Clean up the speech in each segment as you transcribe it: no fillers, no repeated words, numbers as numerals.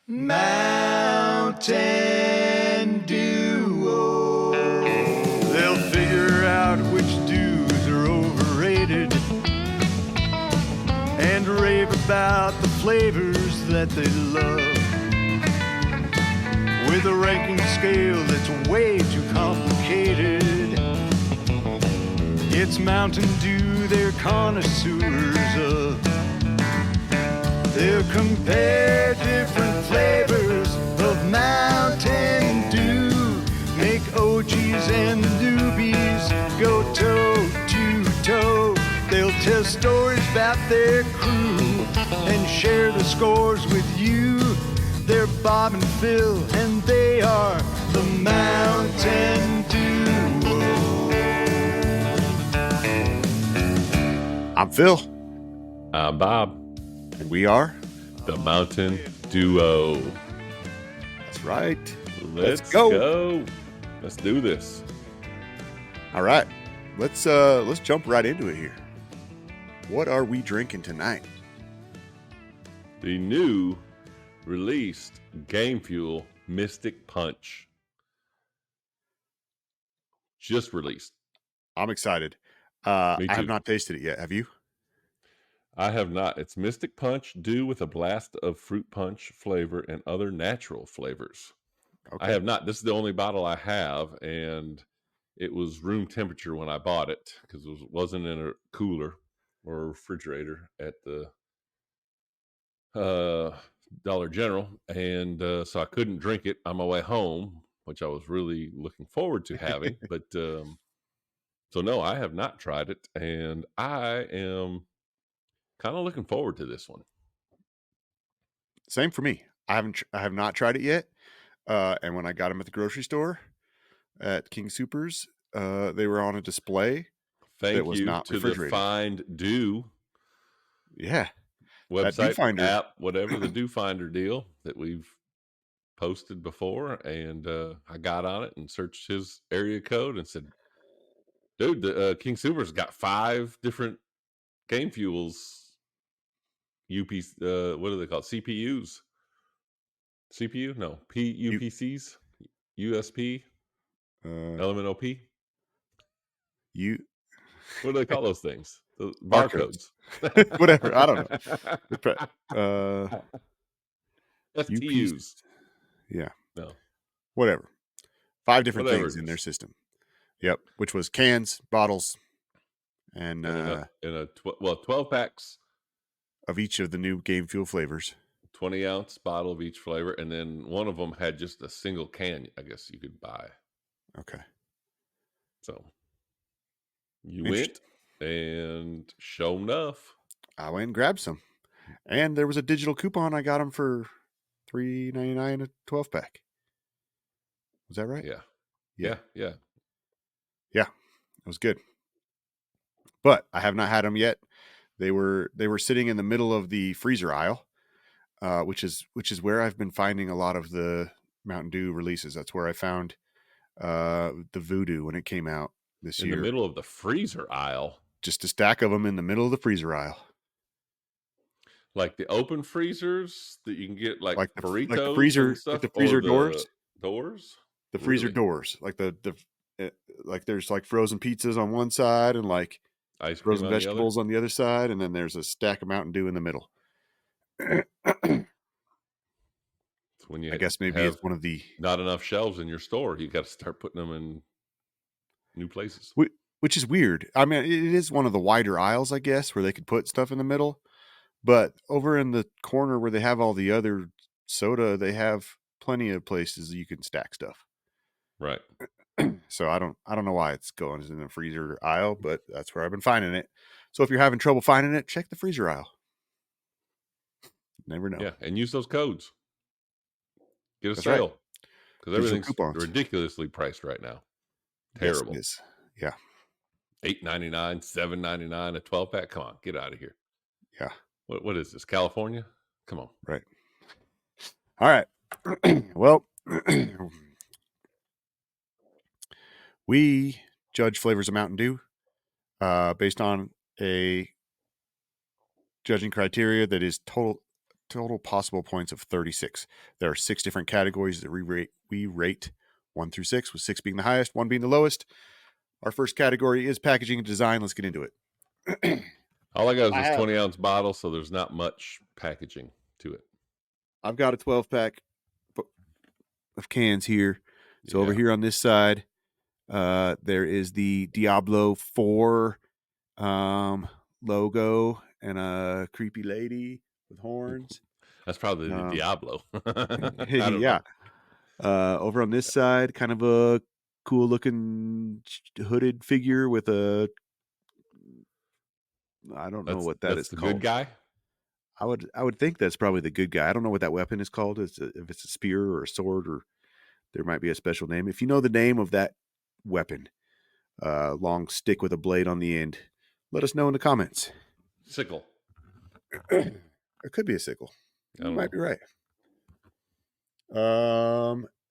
Mountain Duo. They'll figure out which dews are overrated and rave about the flavors that they love. With a ranking scale that's way too complicated. It's Mountain Dew they're connoisseurs of. They'll compare different flavors of Mountain Dew. Make OGs and newbies go toe to toe. They'll tell stories about their crew and share the scores with you. They're Bob and Phil, and they are the Mountain Duo. I'm Phil. I'm Bob. And we are the Mountain Duo. That's right. Let's go. Let's do this. All right. Let's jump right into it here. What are we drinking tonight? The new released Game Fuel Mystic Punch. Just released. I'm excited. Me I too. have not tasted it yet. Have you? I have not. It's Mystic Punch, dew with a blast of fruit punch flavor and other natural flavors. Okay. I have not. This is the only bottle I have, and it was room temperature when I bought it because it wasn't in a cooler or a refrigerator at the Dollar General, and so I couldn't drink it on my way home, which I was really looking forward to having. But so no, I have not tried it, and I am kind of looking forward to this one. Same for me. I have not tried it yet. And when I got them at the grocery store at King Soopers, they were on a display. Thank was you not to the Find Dew. Yeah. Website, app, whatever, the Dew Finder deal that we've posted before. And I got on it and searched his area code and said, dude, the King Soopers got 5 different Game Fuels UPs, what are they called? CPUs. CPU? No. UPCs? USP? Element OP? What do they call those things? The barcodes. Whatever. I don't know. STUs. Yeah. No. Whatever. 5 different things in their system. Yep. Which was cans, bottles, and in a 12 packs of each of the new Game Fuel flavors. 20-ounce bottle of each flavor, and then one of them had just a single can, I guess you could buy. Okay. So you went, and sure enough, I went and grabbed some. And there was a digital coupon. I got them for $3.99 a 12-pack. Was that right? Yeah. Yeah. It was good. But I have not had them yet. They were sitting in the middle of the freezer aisle, which is where I've been finding a lot of the Mountain Dew releases. That's where I found the Voodoo when it came out this year. In the middle of the freezer aisle? Just a stack of them in the middle of the freezer aisle. Like the open freezers that you can get like burritos like the freezer, and stuff? Like the freezer doors? Doors? The freezer doors. Like like there's like frozen pizzas on one side and like ice cream frozen vegetables on the other side, and then there's a stack of Mountain Dew in the middle. When you I guess maybe it's one of the not enough shelves in your store. You got to start putting them in new places, which is weird. I mean, it is one of the wider aisles, I guess, where they could put stuff in the middle. But over in the corner where they have all the other soda, they have plenty of places you can stack stuff. Right. So I don't know why it's going in the freezer aisle, but that's where I've been finding it. So if you're having trouble finding it, check the freezer aisle. Never know. Yeah, and use those codes. Get a sale because everything's ridiculously priced right now. Terrible. Yes, it is. Yeah. $8.99, $7.99 a 12-pack. Come on, get out of here. Yeah. What is this? California? Come on. Right. All right. Well, we judge flavors of Mountain Dew based on a judging criteria that is total possible points of 36. There are 6 different categories that we rate 1 through 6, with 6 being the highest, 1 being the lowest. Our first category is packaging and design. Let's get into it. All I got is this 20-ounce bottle, so there's not much packaging to it. I've got a 12-pack of cans here. So over here on this side, there is the Diablo 4 logo and a creepy lady with horns. That's probably the Diablo. Yeah. Over on this side, kind of a cool looking hooded figure with a, I don't know what that is the called. good guy. I would think that's probably the good guy. I don't know what that weapon is called. If it's a spear or a sword, or there might be a special name. If you know the name of that weapon, long stick with a blade on the end, let us know in the comments. Sickle. It could be a sickle. You might be right.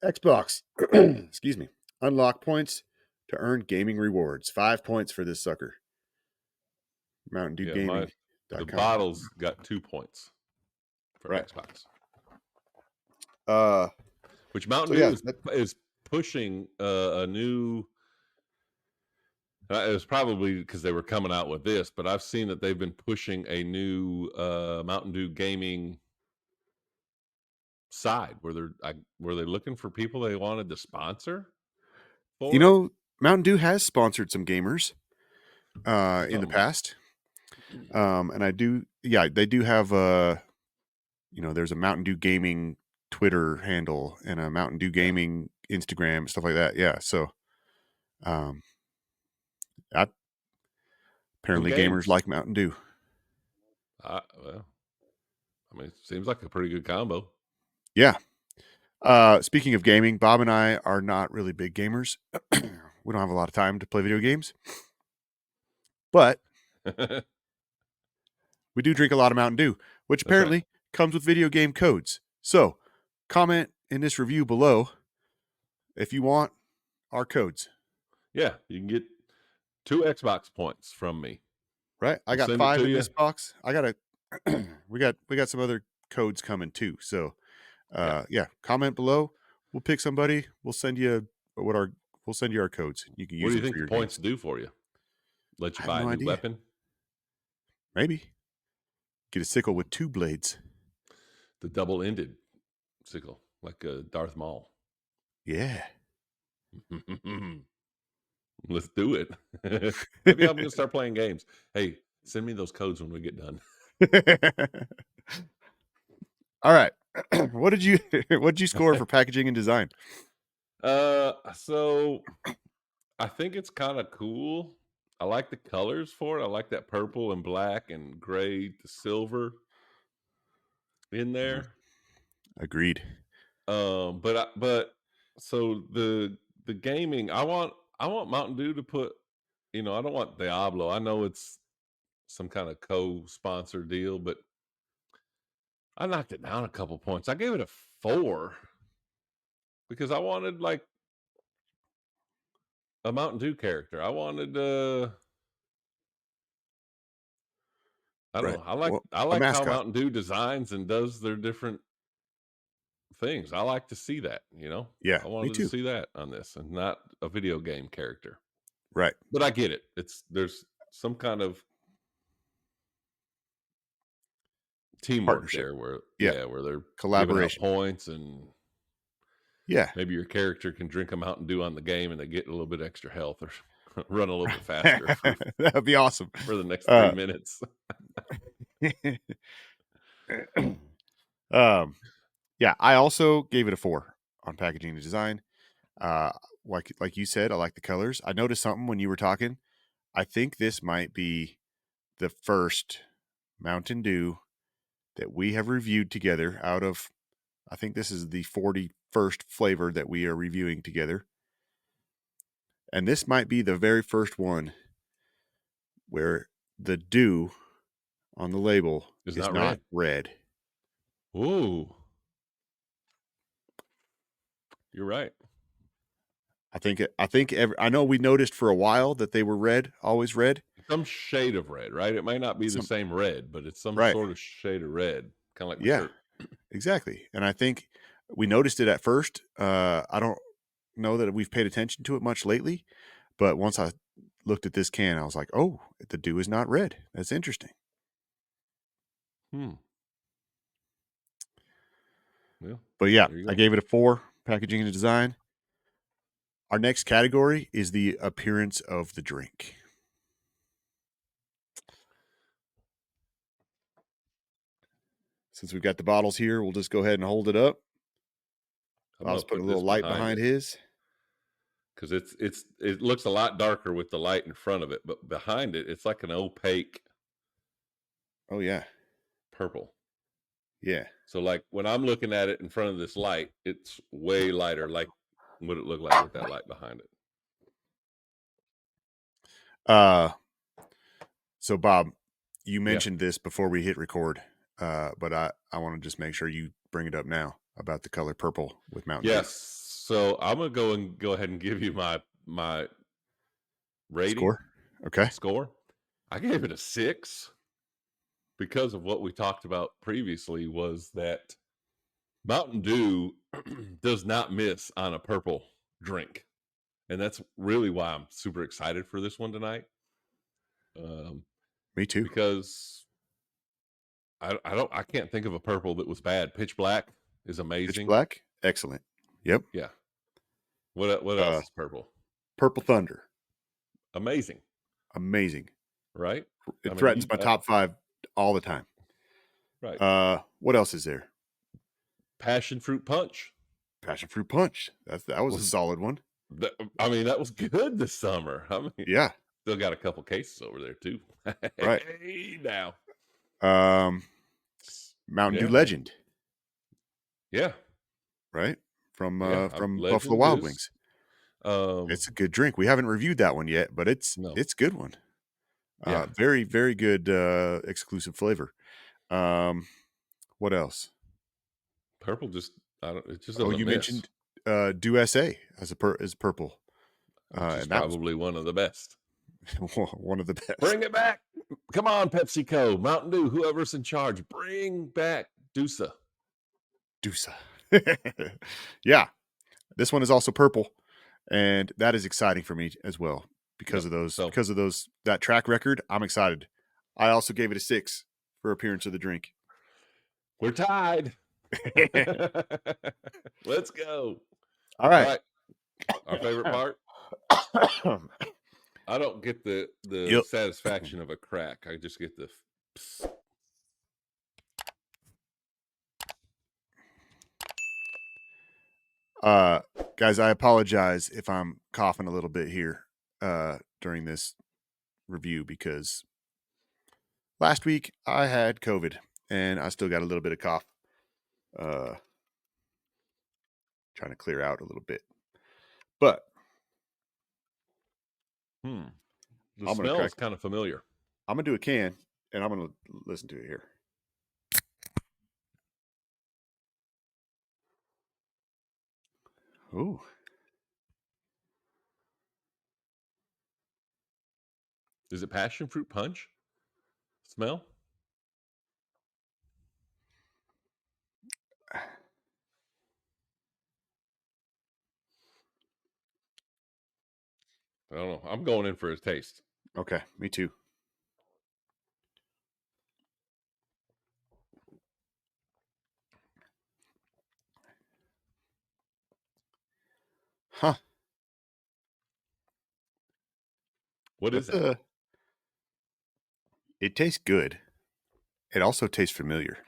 Xbox. Excuse me. Unlock points to earn gaming rewards. 5 points for this sucker. Mountain Dew Gaming. The bottles got 2 points for Xbox. Which Mountain Dew is pushing a new. It was probably because they were coming out with this, but I've seen that they've been pushing a new Mountain Dew Gaming side where they're looking for people they wanted to sponsor. Mountain Dew has sponsored some gamers in the past. And they do have there's a Mountain Dew Gaming Twitter handle and a Mountain Dew Gaming Instagram, stuff like that. Yeah. So apparently gamers like Mountain Dew. Well, I mean, it seems like a pretty good combo. Yeah. Speaking of gaming, Bob and I are not really big gamers. We don't have a lot of time to play video games, but we do drink a lot of Mountain Dew, which apparently comes with video game codes. So comment in this review below if you want our codes. Yeah, you can get 2 Xbox points from me. Right? I got 5 in this box. I got we got some other codes coming too. So comment below. We'll pick somebody. We'll send you our codes. You can use. What do you think the points do for you? Let you buy a new weapon? Maybe. Get a sickle with 2 blades. The double-ended sickle, like a Darth Maul. Yeah. Let's do it. Maybe I'm going to start playing games. Hey, send me those codes when we get done. All right. What did you score for packaging and design? So I think it's kind of cool. I like the colors for it. I like that purple and black and gray to silver in there. Agreed. But so the gaming, I want Mountain Dew to put, I don't want Diablo. I know it's some kind of co-sponsor deal, but I knocked it down a couple points. I gave it a 4 because I wanted like a Mountain Dew character. I wanted I don't know. I like how Mountain Dew designs and does their different things. I like to see that, Yeah, I wanted to see that on this and not a video game character. Right. But I get it. There's some kind of teamwork partnership there where they're collaboration giving out points and yeah, maybe your character can drink a Mountain Dew on the game and they get a little bit extra health or run a little bit faster. That'd be awesome for the next 3 minutes. Yeah, I also gave it a 4 on packaging and design. Like you said, I like the colors. I noticed something when you were talking. I think this might be the first Mountain Dew that we have reviewed together out of, I think this is the 41st flavor that we are reviewing together. And this might be the very first one where the dew on the label is not red. Ooh. You're right. I know we noticed for a while that they were red, always red. Some shade of red, right? It might not be the same red, but it's some sort of shade of red. kind of like my Yeah, shirt. exactly. And I think we noticed it at first. I don't know that we've paid attention to it much lately, but once I looked at this can, I was like, oh, the dew is not red. That's interesting. Hmm. Yeah. But yeah, There you I go. gave it a 4, packaging and design. Our next category is the appearance of the drink. Since we've got the bottles here, we'll just go ahead and hold it up. I'm gonna Bob's put a put little this light behind behind it his. because it looks a lot darker with the light in front of it, but behind it, it's like an opaque Oh, yeah. purple. Yeah. So like when I'm looking at it in front of this light, it's way lighter, like what it looked like with that light behind it. So Bob, you Yeah. mentioned this before we hit record, but I want to just make sure you bring it up now about the color purple with Mountain Dew. Yes. So I'm gonna go ahead and give you my rating Score? Okay. score. I gave it a 6 because of what we talked about previously was that Mountain Dew does not miss on a purple drink. And that's really why I'm super excited for this one tonight. Me too. Because I can't think of a purple that was bad. Pitch Black is Pitch amazing. Black? Excellent. Yep. Yeah. What else is purple? Purple Thunder. Amazing. Amazing. Right? It threatens my top 5 all the time. Right. What else is there? Passion Fruit Punch. Passion Fruit Punch. That was a solid one. That was good this summer. Yeah. Still got a couple cases over there too. Right. Hey, now. Mountain Dew Yeah, man. Legend. Yeah. Right? From Buffalo Legend Wild is, Wings. It's a good drink. We haven't reviewed that one yet, but it's No. a good one. Yeah. Very, very good exclusive flavor. What else? Purple just it just Oh, doesn't you miss. mentioned Dew SA as purple. Which is and that was probably one of the best. one of the best. Bring it back. Come on, PepsiCo, Mountain Dew, whoever's in charge, bring back Deusa. Yeah. This one is also purple, and that is exciting for me as well because of those that track record. I'm excited. I also gave it a 6 for appearance of the drink. We're tied. Let's go. All right. Our favorite part. I don't get the satisfaction of a crack. I just get the psst. Guys, I apologize if I'm coughing a little bit here during this review because last week I had COVID and I still got a little bit of cough. Trying to clear out a little bit. But the smell is kind of familiar. I'm going to do a can and I'm going to listen to it here. Ooh. Is it passion fruit punch? Smell? I don't know. I'm going in for a taste. Okay, me too. Huh. What is it? It tastes good. It also tastes familiar.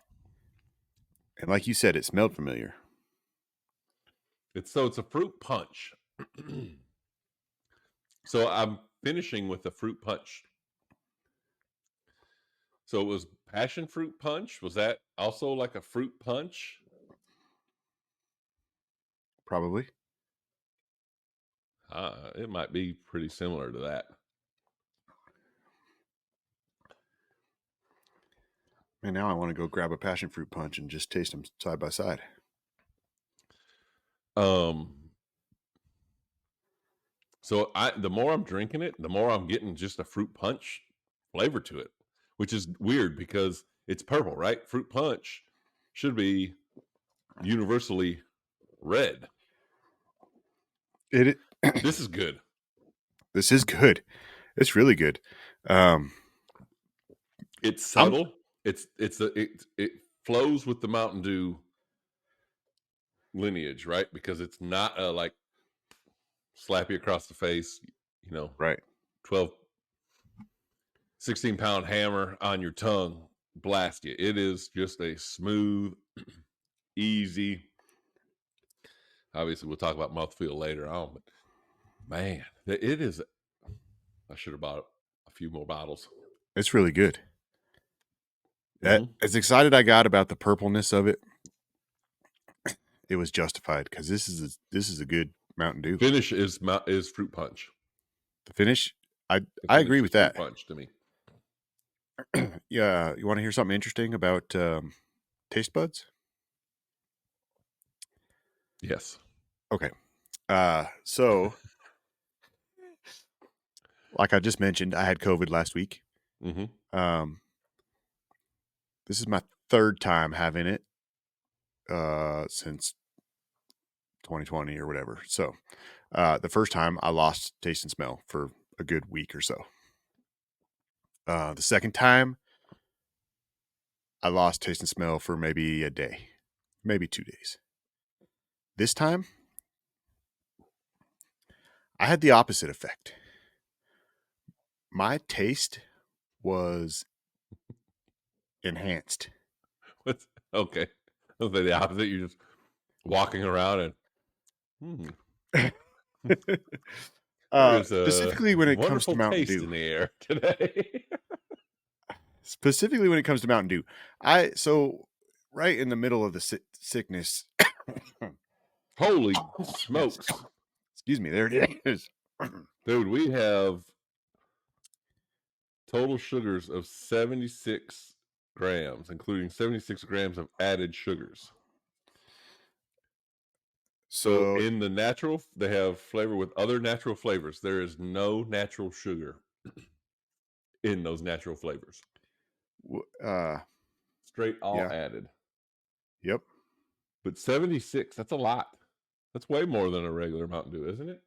And like you said, it smelled familiar. It's a fruit punch. So I'm finishing with the fruit punch. So it was passion fruit punch. Was that also like a fruit punch? Probably. It might be pretty similar to that. And now I want to go grab a passion fruit punch and just taste them side by side. So the more I'm drinking it, the more I'm getting just a fruit punch flavor to it, which is weird because it's purple, right? Fruit punch. should be universally read. This is good. This is good. It's really good. It's subtle. It flows with the Mountain Dew lineage, right? Because it's not like slap you across the face, right. 12, 16-pound hammer on your tongue, blast you. It is just a smooth, easy. Obviously, we'll talk about mouthfeel later on, but man, it is. I should have bought a few more bottles. It's really good. As excited I got about the purpleness of it, it was justified because this is a good Mountain Dew. Finish is fruit punch. The finish, I agree with that. Fruit punch to me. Yeah, you want to hear something interesting about taste buds? Yes. Okay. So, like I just mentioned, I had COVID last week. Mm-hmm. This is my third time having it since 2020 or whatever. So, the first time I lost taste and smell for a good week or so. The second time, I lost taste and smell for maybe a day, maybe 2 days. This time, I had the opposite effect. My taste was enhanced. Okay. I'll say the opposite. You're just walking around and specifically when it comes to Mountain taste Dew. In the air today. Specifically when it comes to Mountain Dew. So right in the middle of the sickness. Holy smokes. Excuse me, there it is. Dude, we have total sugars of 76 grams, including 76 grams of added sugars. So in the natural, they have flavor with other natural flavors. There is no natural sugar in those natural flavors. Straight all added. Yep. But 76, that's a lot. That's way more than a regular Mountain Dew, isn't it?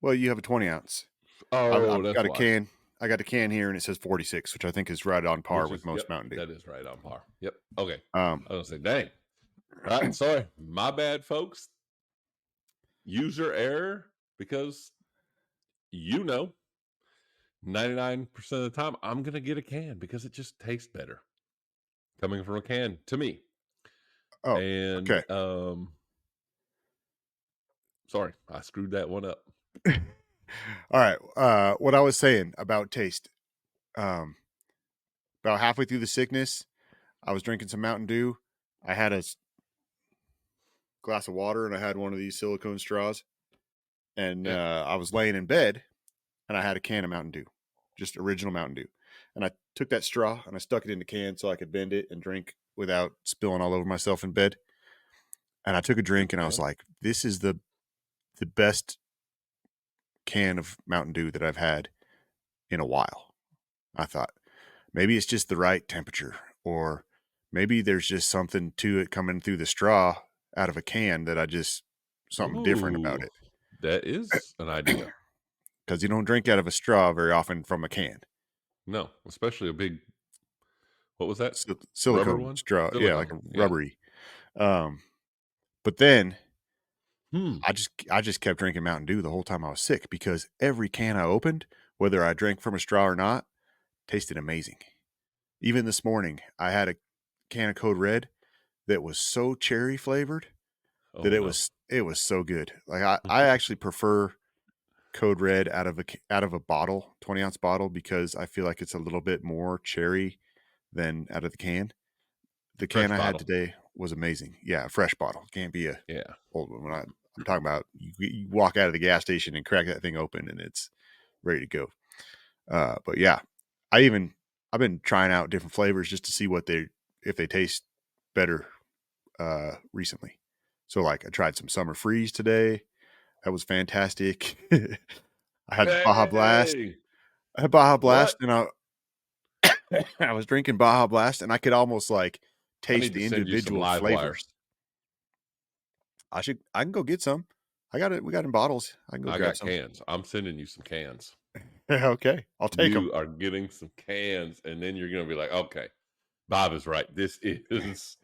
Well, you have a 20 ounce. Oh, I've got a can. I got a can here and it says 46, which I think is right on par with most Mountain Dew. That is right on par. Yep. Okay. I was going to say, dang. All right. Sorry. My bad, folks. User error, because 99% of the time I'm going to get a can because it just tastes better coming from a can to me. Oh, and okay. Sorry, I screwed that one up. All right. What I was saying about taste, about halfway through the sickness, I was drinking some Mountain Dew. I had a glass of water and I had one of these silicone straws, and I was laying in bed and I had a can of Mountain Dew, just original Mountain Dew. And I took that straw and I stuck it in the can so I could bend it and drink without spilling all over myself in bed. And I took a drink and I was like, this is the best can of Mountain Dew that I've had in a while. I thought maybe it's just the right temperature, or maybe there's just something to it coming through the straw out of a can that something different about it. That is an idea. Because you don't drink out of a straw very often from a can. No, especially a big, what was that? Silicone straw. Silicone. Yeah, like a rubbery. But then I just kept drinking Mountain Dew the whole time I was sick, because every can I opened, whether I drank from a straw or not, tasted amazing. Even this morning, I had a can of Code Red that was so cherry flavored that it was so good. Like I actually prefer Code Red out of a bottle, 20-ounce bottle, because I feel like it's a little bit more cherry than out of the can. The can I had today was amazing. Yeah, a fresh bottle. Can't be a old one. I'm talking about you walk out of the gas station and crack that thing open and it's ready to go. But yeah, I've been trying out different flavors just to see if they taste better recently. So like I tried some Summer Freeze today. That was fantastic. I had Baja Blast. And I was drinking Baja Blast and I could almost like I taste need to the send you some individual live wire. flavors. I can go get some. I got it. We got in bottles. I can go I grab got some. cans. I'm sending you some cans. Okay, I'll take them. You are getting some cans, and then you're going to be like, okay, Bob is right. This is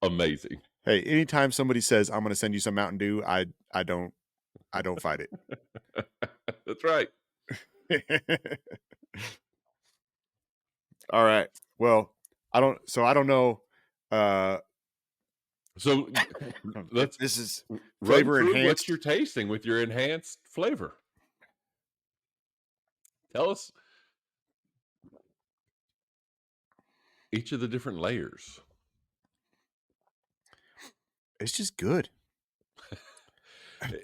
amazing. Hey, anytime somebody says I'm going to send you some Mountain Dew, I don't fight it. That's right. All right. Well, I don't know. So let's This is run flavor through enhanced. what you're tasting with your enhanced flavor. Tell us each of the different layers. It's just good.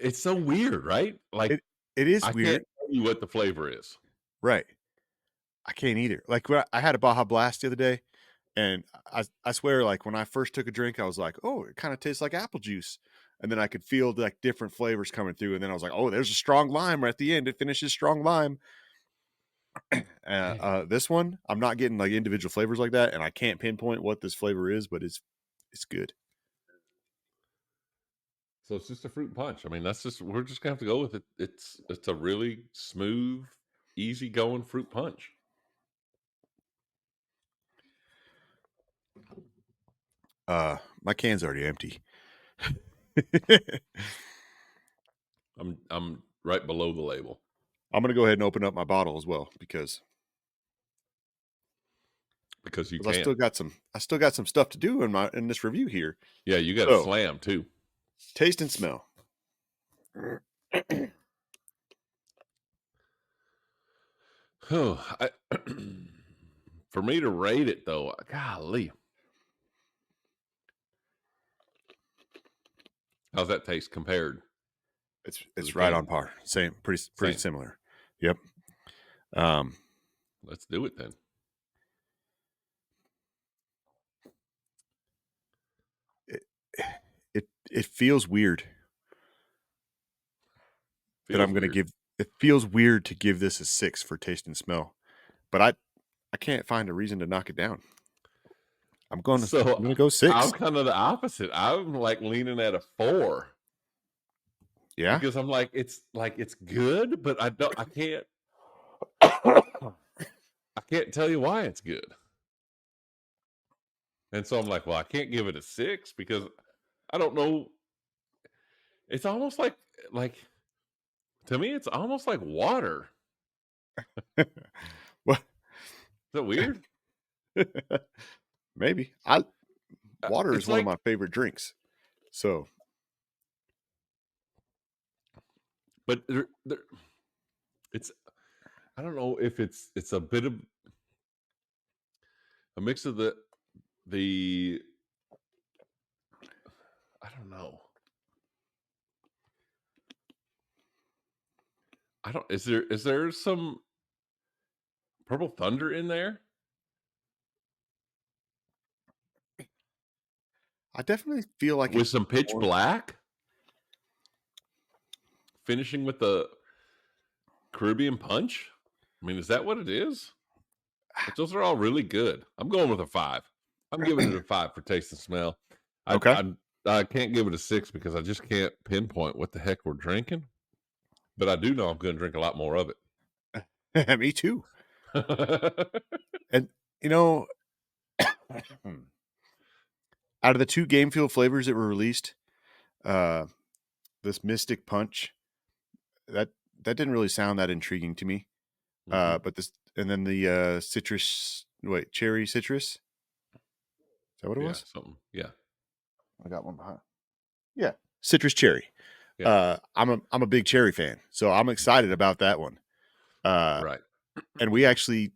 It's so weird, right? Like It is I weird. can't tell you what the flavor is. Right. I can't either. Like I had a Baja Blast the other day, and I swear, like when I first took a drink, I was like, oh, it kind of tastes like apple juice. And then I could feel like different flavors coming through. And then I was like, oh, there's a strong lime right at the end. It finishes strong lime. This one, I'm not getting like individual flavors like that, and I can't pinpoint what this flavor is, but it's good. So it's just a fruit punch. I mean, we're just gonna have to go with it. It's a really smooth, easy going fruit punch. My can's already empty. I'm right below the label. I'm gonna go ahead and open up my bottle as well because you I can. still got some stuff to do in this review here. Yeah, you got to slam too. Taste and smell. Oh, for me to rate it though, golly, how's that taste compared? It's right on par. Same, pretty similar. Yep. Let's do it then. It feels weird. It feels weird to give this a 6 for taste and smell, but I can't find a reason to knock it down. I'm going to go 6. I'm kind of the opposite. I'm like leaning at a 4. Yeah, because I'm like it's good, but I can't tell you why it's good. And so I'm like, well, I can't give it a 6 because I don't know. It's almost like to me, it's almost like water. What? Is that weird? Maybe. Water is one of my favorite drinks. So, but it's I don't know if it's a bit of a mix of the I don't know. Is there some Purple Thunder in there? I definitely feel like with some Pitch Black, finishing with the Caribbean Punch. I mean, is that what it is? But those are all really good. I'm going with a 5. I'm giving it a 5 for taste and smell. Okay. I can't give it a 6 because I just can't pinpoint what the heck we're drinking. But I do know I'm going to drink a lot more of it. Me too. And you know, out of the 2 Game Fuel flavors that were released, this Mystic Punch, that didn't really sound that intriguing to me. But this, and then the cherry citrus. Is that what it was? Something. Yeah. I got one behind. Yeah, citrus cherry. Yeah. I'm a big cherry fan, so I'm excited about that one. Right. And we actually,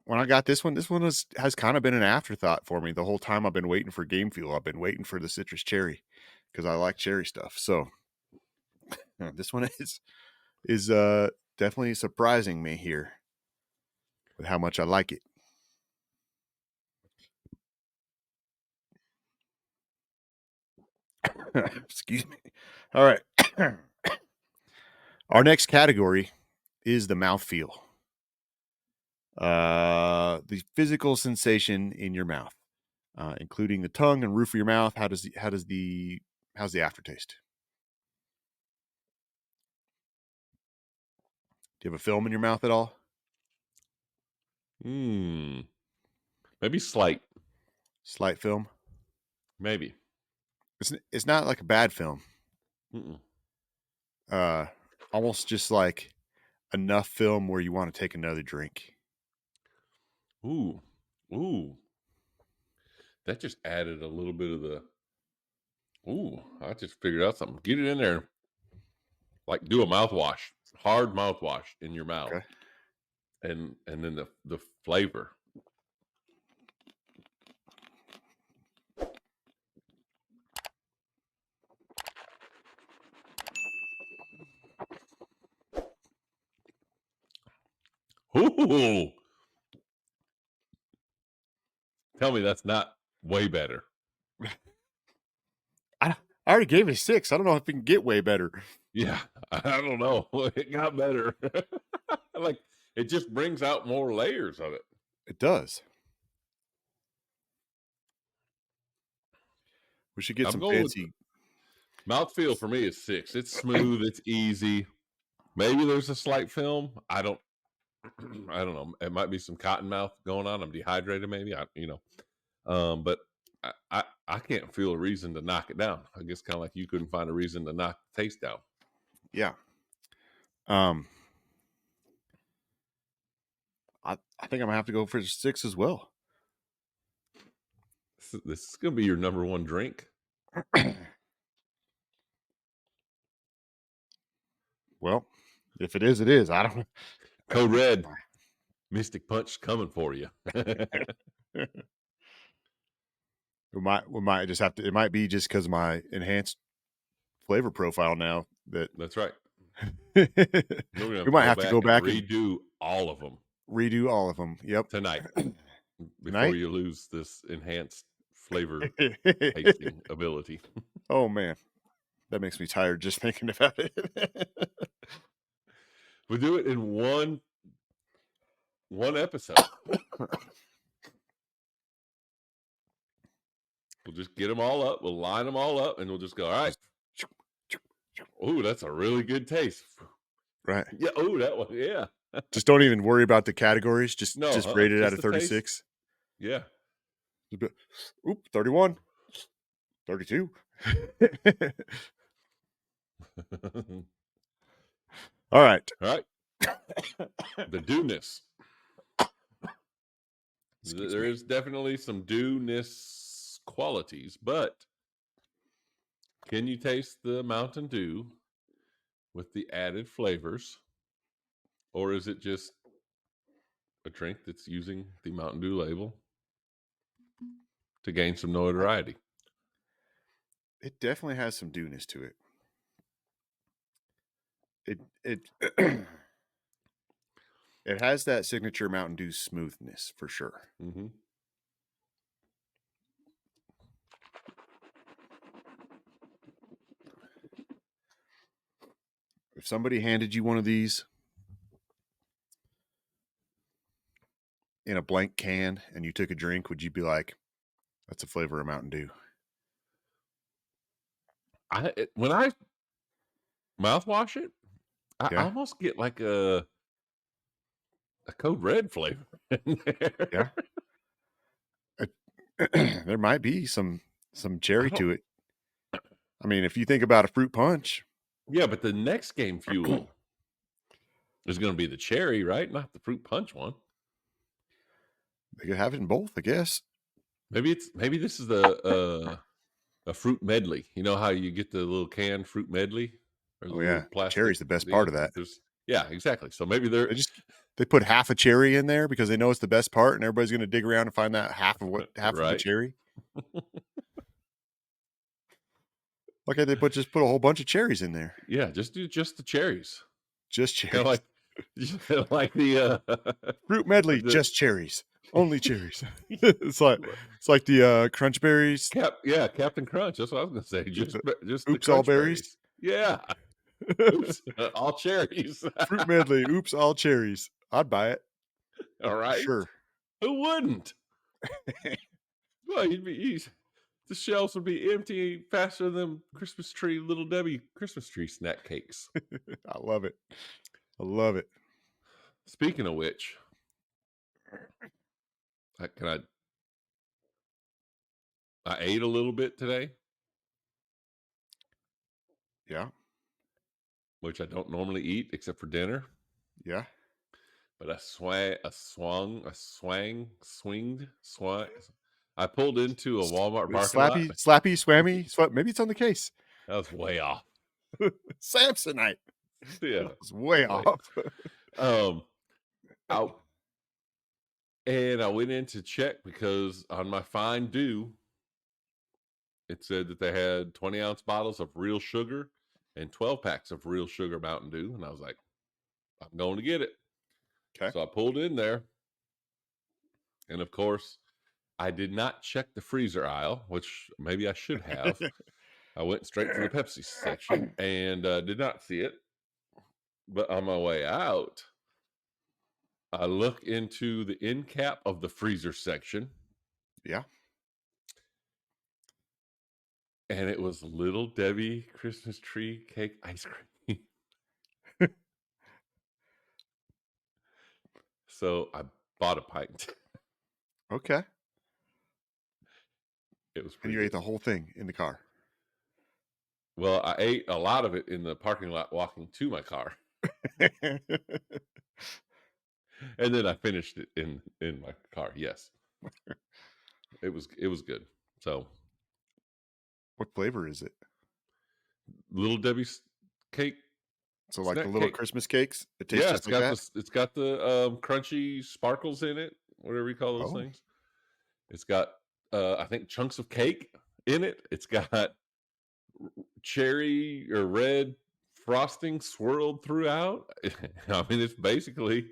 when I got this one has kind of been an afterthought for me the whole time I've been waiting for Game Fuel. I've been waiting for the citrus cherry because I like cherry stuff. So this one is definitely surprising me here with how much I like it. Excuse me. All right. Our next category is the mouthfeel. The physical sensation in your mouth, including the tongue and roof of your mouth. How's the aftertaste? Do you have a film in your mouth at all? Maybe slight. Slight film. Maybe. It's not like a bad film. Mm-mm. Almost just like enough film where you want to take another drink. Ooh. That just added a little bit of the. Ooh, I just figured out something. Get it in there. Like do a mouthwash, hard mouthwash in your mouth, Okay. and then the flavor. Ooh. Tell me that's not way better. I already gave it a 6. I don't know if it can get way better. Yeah, I don't know. It got better. Like it just brings out more layers of it. It does. We should get I'm some going fancy. Mouthfeel for me is 6. It's smooth. It's easy. Maybe there's a slight film. I don't know. It might be some cotton mouth going on. I'm dehydrated. Maybe but I can't feel a reason to knock it down. I guess kind of like you couldn't find a reason to knock the taste down. Yeah. I think I'm gonna have to go for 6 as well. This is gonna be your number one drink. Well, if it is, it is. I don't. Code Red, Mystic Punch coming for you. We might just have to. It might be just because of my enhanced flavor profile now. That's right. We might have to go back and redo all of them. Redo all of them. Yep. Tonight, before you lose this enhanced flavor tasting ability. Oh man, that makes me tired just thinking about it. We do it in one episode. We'll just get them all up. We'll line them all up, and we'll just go. All right. Oh, that's a really good taste. Right. Yeah. Oh, that one. Yeah. Just don't even worry about the categories. Just rate it out of 36. Taste. Yeah. Oop, 31. 32. All right. The dewness. There is definitely some dewness qualities, but can you taste the Mountain Dew with the added flavors? Or is it just a drink that's using the Mountain Dew label to gain some notoriety? It definitely has some dewness to it. It it has that signature Mountain Dew smoothness for sure. Mm-hmm. If somebody handed you one of these in a blank can and you took a drink, would you be like, that's a flavor of Mountain Dew? When I mouthwash it, I almost get like a Code Red flavor in there. Yeah. There might be some cherry to it. I mean, if you think about a fruit punch. Yeah, but the next game fuel is going to be the cherry, right? Not the fruit punch one. They could have it in both, I guess. Maybe this is a fruit medley. You know how you get the little canned fruit medley? Oh yeah, cherry's the best part of that. Yeah, exactly. So maybe they put half a cherry in there because they know it's the best part, and everybody's going to dig around and find that half of the cherry. Okay, they just put a whole bunch of cherries in there. Yeah, just do the cherries. Just cherries. Like the fruit medley, just cherries. Only cherries. It's like the crunch berries. Captain Crunch. That's what I was gonna say. Just oops, all berries. Yeah. Oops, all cherries. Fruit medley. Oops, all cherries. I'd buy it. All right. Sure. Who wouldn't? Well, the shelves would be empty faster than Little Debbie Christmas tree snack cakes. I love it. I love it. Speaking of which, I ate a little bit today. Yeah. Which I don't normally eat except for dinner. Yeah. But I pulled into a Walmart parking lot. Slappy, swammy. Maybe it's on the case. That was way off. Samsonite. Yeah. That was way off. And I went in to check because on my Find Do, it said that they had 20-ounce bottles of real sugar and 12 packs of real sugar Mountain Dew. And I was like, I'm going to get it. Okay. So I pulled in there. And of course, I did not check the freezer aisle, which maybe I should have. I went straight to the Pepsi section and did not see it. But on my way out, I look into the end cap of the freezer section. Yeah. And it was Little Debbie Christmas tree cake ice cream. So I bought a pint. Okay. It was and you ate the whole thing in the car. Well, I ate a lot of it in the parking lot walking to my car. And then I finished it in my car. Yes. It was good. So what flavor is it? Little Debbie's cake. So like the little cake. Christmas cakes? It tastes just like that? It's got the crunchy sparkles in it, whatever you call those things. It's got I think chunks of cake in it. It's got cherry or red frosting swirled throughout. I mean, it's basically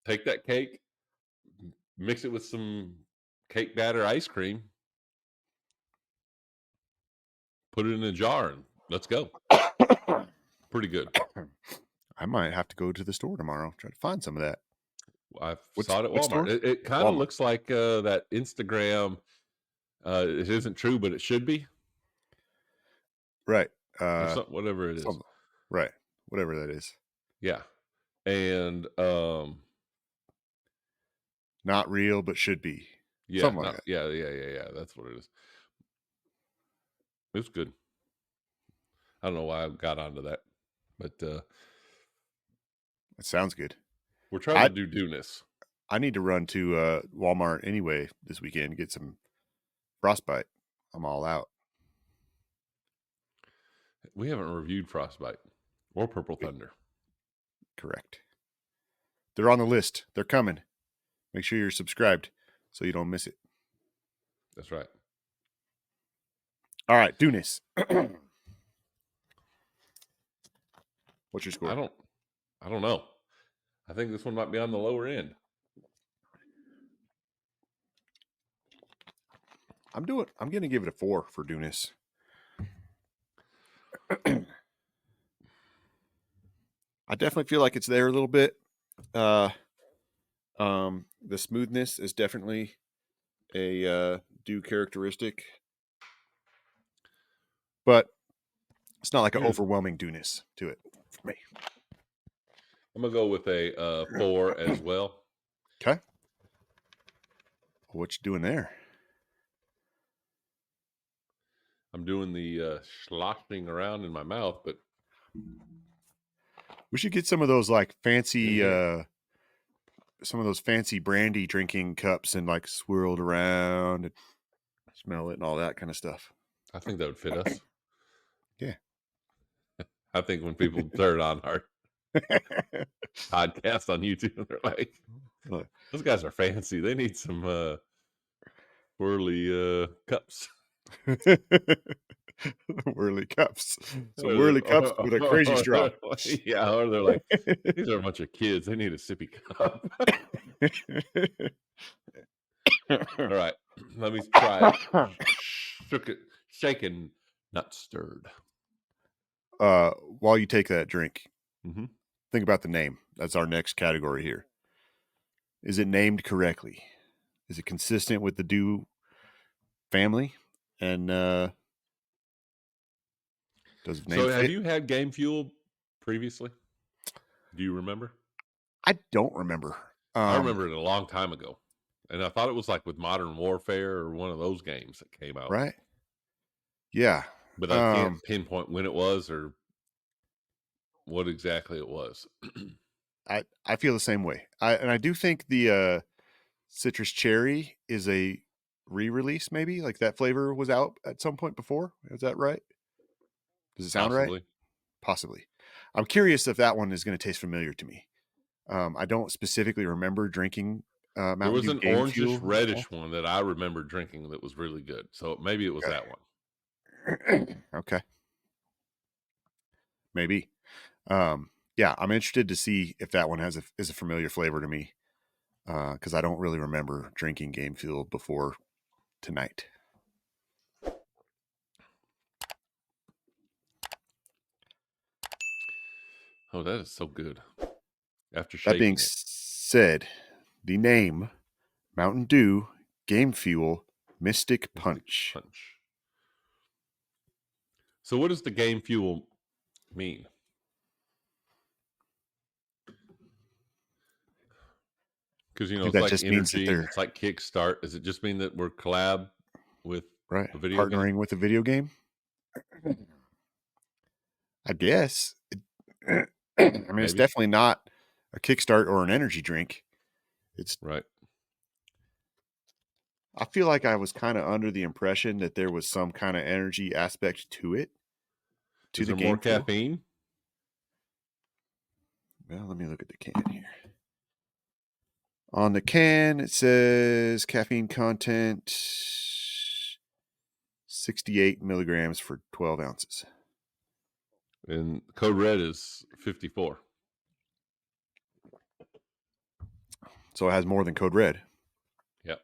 take that cake, mix it with some cake batter ice cream, put it in a jar, and let's go. Pretty good. I might have to go to the store tomorrow, try to find some of that. I saw it at Walmart. It kind of looks like that Instagram. It isn't true, but it should be. Right. Whatever it is. Right. Whatever that is. Yeah. And not real, but should be. Yeah. Something like that. Yeah. That's what it is. It was good. I don't know why I got onto that, but it sounds good. We're trying to do Dewnis. I need to run to Walmart anyway this weekend, get some Frostbite. I'm all out. We haven't reviewed Frostbite or Purple Thunder. Correct. They're on the list. They're coming. Make sure you're subscribed so you don't miss it. That's right. All right, Dewnis. What's your score? I don't know. I think this one might be on the lower end. I'm going to give it a 4 for Dewnis. I definitely feel like it's there a little bit. The smoothness is definitely a Dew characteristic, but it's not like an overwhelming Dewnis to it for me. I'm gonna go with a 4 as well. Okay. What you doing there? I'm doing the sloshing around in my mouth, but we should get some of those like fancy, some of those fancy brandy drinking cups and like swirled around and smell it and all that kind of stuff. I think that would fit us. Yeah. I think when people turn on our podcast on YouTube, they're like, those guys are fancy. They need some whirly cups. Whirly cups. So whirly cups with a crazy straw. Yeah, or they're like, these are a bunch of kids. They need a sippy cup. All right, let me try it. Shaken, not stirred. While you take that drink, mm-hmm. think about the name. That's our next category here. Is it named correctly? Is it consistent with the Dew family? And does the name So, have fit? you had Game Fuel previously? Do you remember? I don't remember. I remember it a long time ago, and I thought it was like with Modern Warfare or one of those games that came out, Right? Yeah. but I can't pinpoint when it was or what exactly it was. I feel the same way. I do think the citrus cherry is a re-release, maybe like that flavor was out at some point before. Is that right? Does it sound right? Possibly. Possibly. I'm curious if that one is going to taste familiar to me. I don't specifically remember drinking There Mountain was Dew an Game orangish, Fuel. reddish one that I remember drinking that was really good. So maybe it was that one. Okay, maybe. Yeah, I'm interested to see if that one is a familiar flavor to me because I don't really remember drinking Game Fuel before tonight. Oh, that is so good. After That being shaking it, said, the name Mountain Dew Game Fuel Mystic Mystic Punch. Punch. So, what does the Game Fuel mean? Because I think it's that like just means that energy and they're it's like Kickstart. Does it just mean that we're collab with right a video game? partnering with a video game. I guess. I mean, it's Maybe. definitely not a Kickstart or an energy drink. It's. Right. I feel like I was kind of under the impression that there was some kind of energy aspect to it, to Is the there more Game Fuel. caffeine? Well, let me look at the can here. On the can, it says caffeine content 68 milligrams for 12 ounces. And code red is 54. So it has more than Code Red. Yep.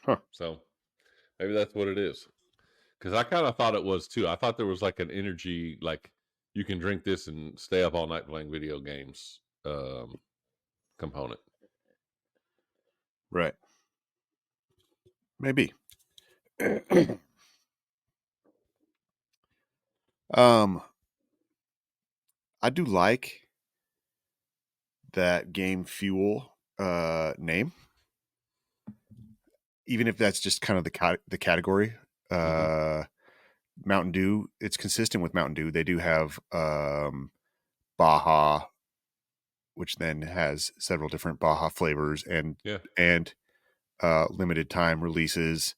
Huh. So maybe that's what it is. Because I kind of thought it was too. I thought there was like an energy, like you can drink this and stay up all night playing video games component. Right. Maybe. I do like that Game Fuel name, even if that's just kind of the category. Mountain Dew, it's consistent with Mountain Dew. They do have Baja, which then has several different Baja flavors and limited time releases.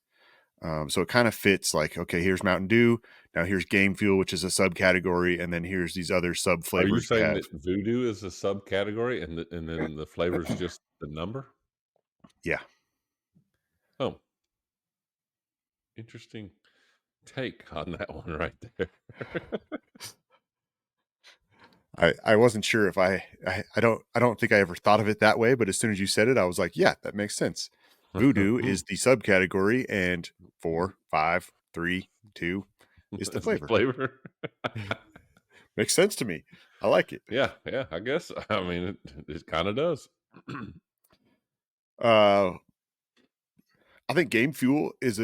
So it kind of fits like, okay, here's Mountain Dew. Now here's Game Fuel, which is a subcategory, and then here's these other sub Are you flavors you saying have. that voodoo is a subcategory and then the flavor's just the number? Yeah. Oh, interesting take on that one right there. I wasn't sure if I don't think I ever thought of it that way, but as soon as you said it, I was like, yeah, that makes sense. Voodoo is the subcategory, and 4, 5, 3, 2 is the That's the flavor. flavor. Makes sense to me. I like it. Yeah, I guess. I mean, it kind of does. I think Game Fuel is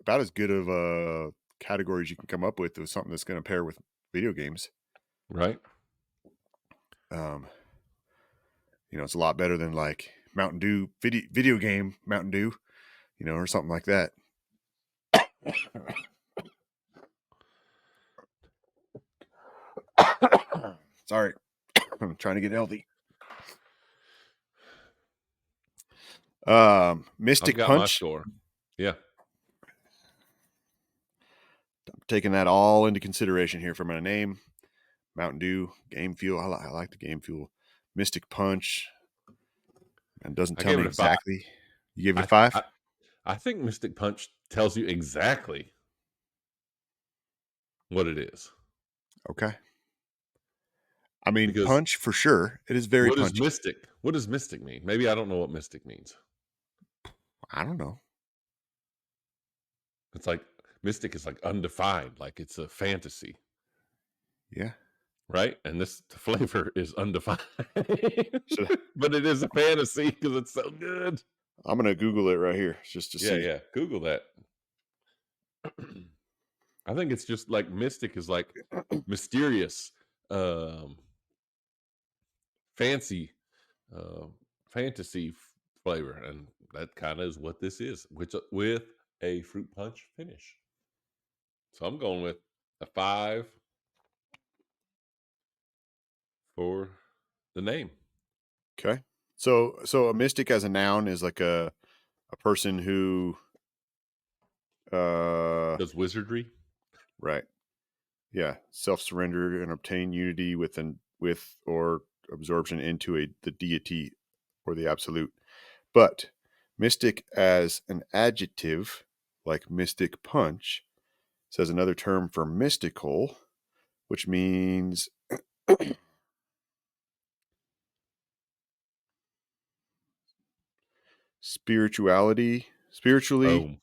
about as good of a category as you can come up with something that's going to pair with video games. Right. It's a lot better than like Mountain Dew video game Mountain Dew, or something like that. Sorry. I'm trying to get healthy. Mystic I've got my Punch. score. Yeah. I'm taking that all into consideration here for my name. Mountain Dew, Game Fuel. I like the Game Fuel. Mystic Punch. And doesn't I tell gave me it a 5. exactly. You gave it a 5? I think Mystic Punch tells you exactly what it is. Okay. I mean, Because punch for sure. It is very what is punchy. mystic? What does mystic mean? Maybe I don't know what mystic means. I don't know. It's like mystic is like undefined, like it's a fantasy. Yeah. right? And the flavor is undefined, Should but it is a fantasy because it's so good. I'm gonna Google it right here just to see. Yeah. Google that. I think it's just like mystic is like mysterious, um, fancy, uh, fantasy flavor, and that kind of is what this is, which with a fruit punch finish. So I'm going with a 5 for the name. Okay. So a mystic as a noun is like a person who Does wizardry? right. Yeah, self-surrender and obtain unity with or absorption into the deity or the absolute. But mystic as an adjective, like mystic punch, says another term for mystical, which means spiritually, Boom.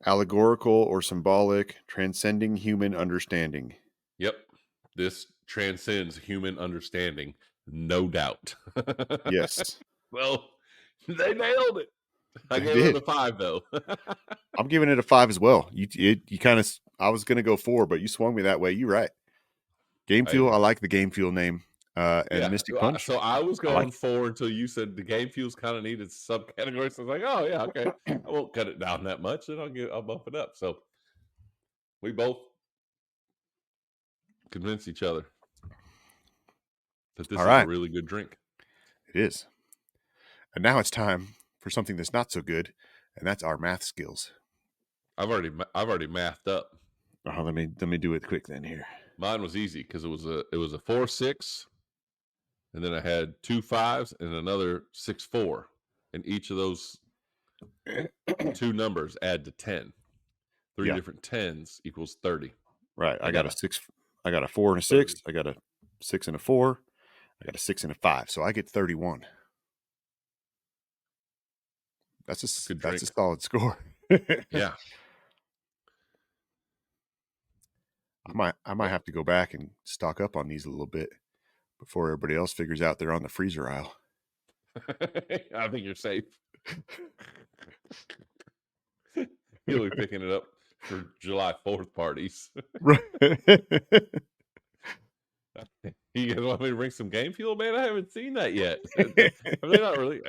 allegorical or symbolic, transcending human understanding. Yep. This transcends human understanding, no doubt. Yes, Well, they nailed it. I they gave it a did. 5 though. I'm giving it a 5 as well. You kind of, I was going to go 4, but you swung me that way. You're right. Game I, Fuel. I like the Game Fuel name. And yeah. Mystic Punch. So I was I like going 4 until you said the game fuels kind of needed subcategories. So I was like, oh yeah, okay. it. I won't cut it down that much, and I'll bump it up. So we both convinced each other that this All is a right. really good drink. It is. And now it's time for something that's not so good, and that's our math skills. I've already mathed up. Let me do it quick then here. Mine was easy because it was a 4-6, and then I had 2 5s and another 6-4, and each of those two numbers add to 10. Three Yeah. different 10s equals 30. Right. I I got got a a 6. I got a 4 and a 6. 30. I got a 6 and a 4. I got a 6 and a 5. So I get 31. Good That's a drink. solid score. Yeah. I might have to go back and stock up on these a little bit before everybody else figures out they're on the freezer aisle. I think you're safe. You'll be picking it up for July 4th parties. Right. You guys want me to bring some game fuel, man? I haven't seen that yet. Are they not really?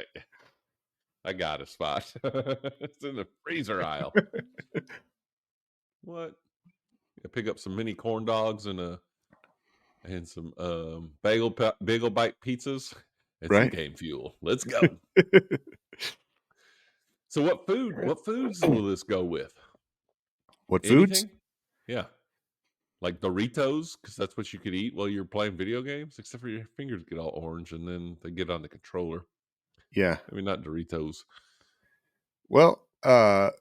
I got a spot. It's in the freezer aisle. What? I pick up some mini corn dogs and some bagel bite pizzas and some Right. game fuel. Let's go. So what foods will this go with? What foods? Anything? Yeah. Like Doritos, because that's what you could eat while you're playing video games, except for your fingers get all orange and then they get on the controller. Yeah. I mean, not Doritos. Well, my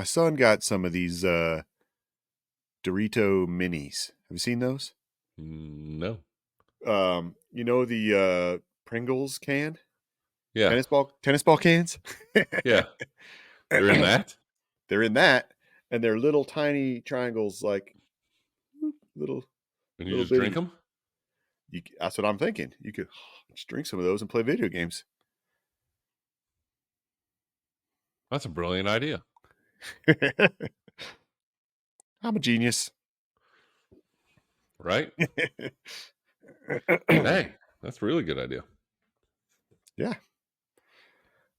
son got some of these Dorito minis. Have you seen those? No. You know the Pringles can? Yeah. Tennis ball cans? Yeah. They're in that? They're in that, and they're little tiny triangles, like little And you little just drink bitty. them? That's what I'm thinking. You could just drink some of those and play video games. That's a brilliant idea. I'm a genius. Right? Dang. That's a really good idea. Yeah.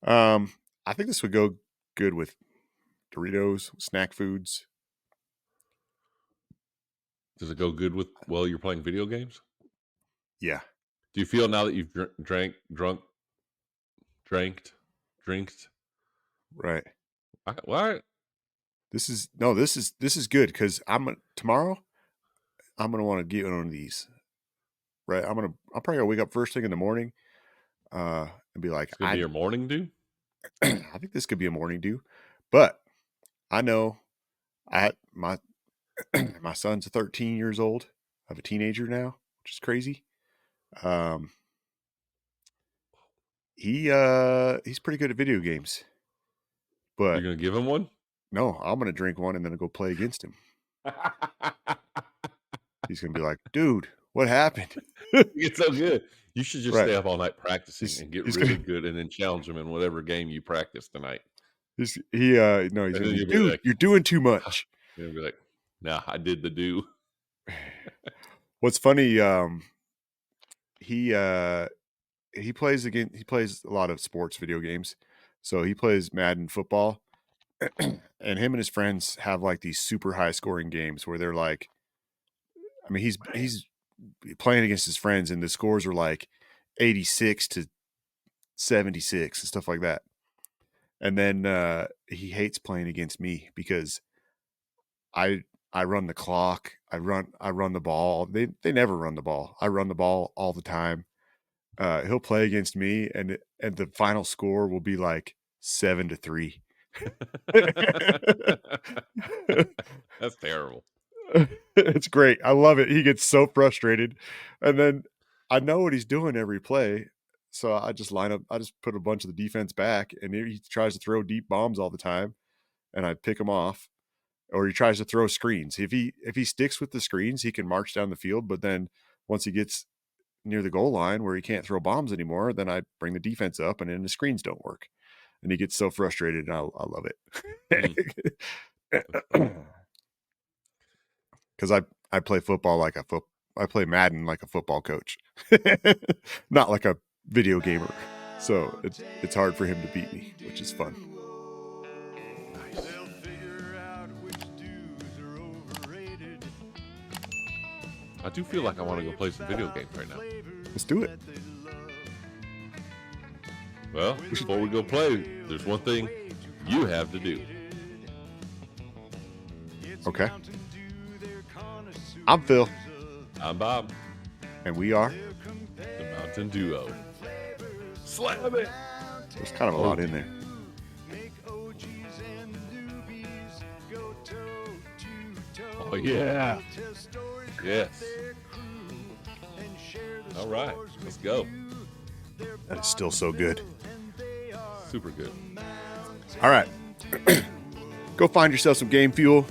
I think this would go good with Doritos, snack foods. Does it go good with while you're playing video games? Yeah. Do you feel now that you've drinked? Right. What? This is good because tomorrow I'm gonna want to get one of these. Right. I'm probably gonna wake up first thing in the morning, and be like, It's gonna be your morning dew? I think this could be a morning dew, but I know I had my my son's 13 years old. I have a teenager now, which is crazy. He's pretty good at video games, You're but gonna give him one? no, I'm gonna drink one and then go play against him. He's gonna be like, dude, what happened? It's so good. You should just Right. stay up all night practicing and get He's really gonna good, and then challenge him in whatever game you practice tonight. he's And gonna then be, you'll be dude, like, you're doing too much. you'll be like, "Nah, I did the do." What's funny, he plays a lot of sports video games. So he plays Madden football, and him and his friends have like these super high scoring games where they're like, I mean, he's playing against his friends and the scores are like 86 to 76 and stuff like that. And then he hates playing against me because I run the clock. I run the ball. They never run the ball. I run the ball all the time. He'll play against me, and the final score will be like 7-3. That's terrible. It's great. I love it. He gets so frustrated, and then I know what he's doing every play, so I just put a bunch of the defense back, and he tries to throw deep bombs all the time, and I pick him off. Or he tries to throw screens. If he sticks with the screens, he can march down the field. But then once he gets near the goal line where he can't throw bombs anymore, then I bring the defense up, and then the screens don't work, and he gets so frustrated. And I love it because I play football like I play Madden like a football coach, not like a video gamer. So it's hard for him to beat me, which is fun. I do feel like I want to go play some video games right now. Let's do it. Well, before we go play, there's one thing you have to do. Okay. I'm Phil. I'm Bob. And we are the Mountain Duo. Slam it! There's kind of a lot in there. Oh, yeah. Yes. All right, let's go. That is still so good. Super good. All right. Go find yourself some game fuel.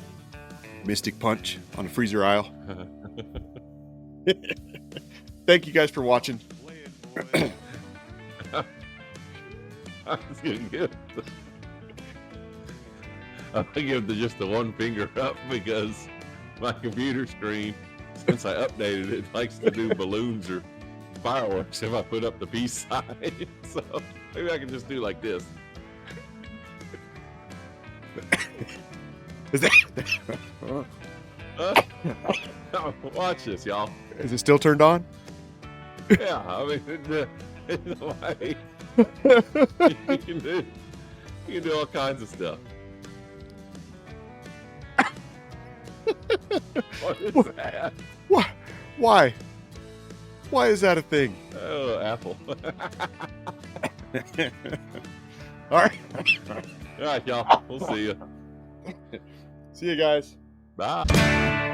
Mystic Punch on the freezer aisle. Thank you guys for watching. I'm gonna give just the one finger up because my computer screen, since I updated it, likes to do balloons or fireworks if I put up the peace sign. So maybe I can just do like this. Is that Watch this, y'all. Is it still turned on? Yeah, I mean, in a way, you can do all kinds of stuff. What is that? Why? Why is that a thing? Oh, Apple. All right. All right, y'all. We'll see you. See you guys. Bye.